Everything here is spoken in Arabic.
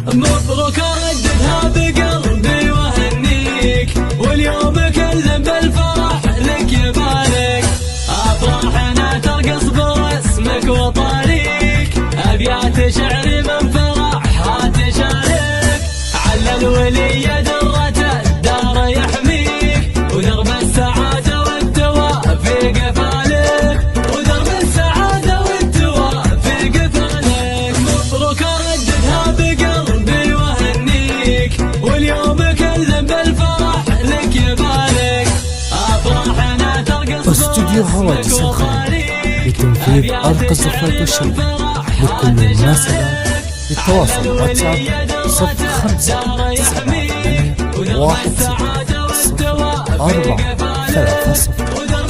مبروك رددها بقلبي وهنيك، واليوم كل بالفرح لك يبارك. افراحنا ترقص باسمك وطريق، ابيات شعر من فرحها تشارك. على الولي درة الدار يحميك، ودرب السعادة والتوافيق فالك، ودرب السعادة والتوافيق فالك. مبروك رددها بقلبي وهنيك، واليوم كل بالفرح لك يبارك. افراحنا ترقص استوديو هواجس الخليج لتنفيذ أرق الزفات والشيء لكل المناسبات. للتواصل واتساب 05 9 1 6 4 3 0.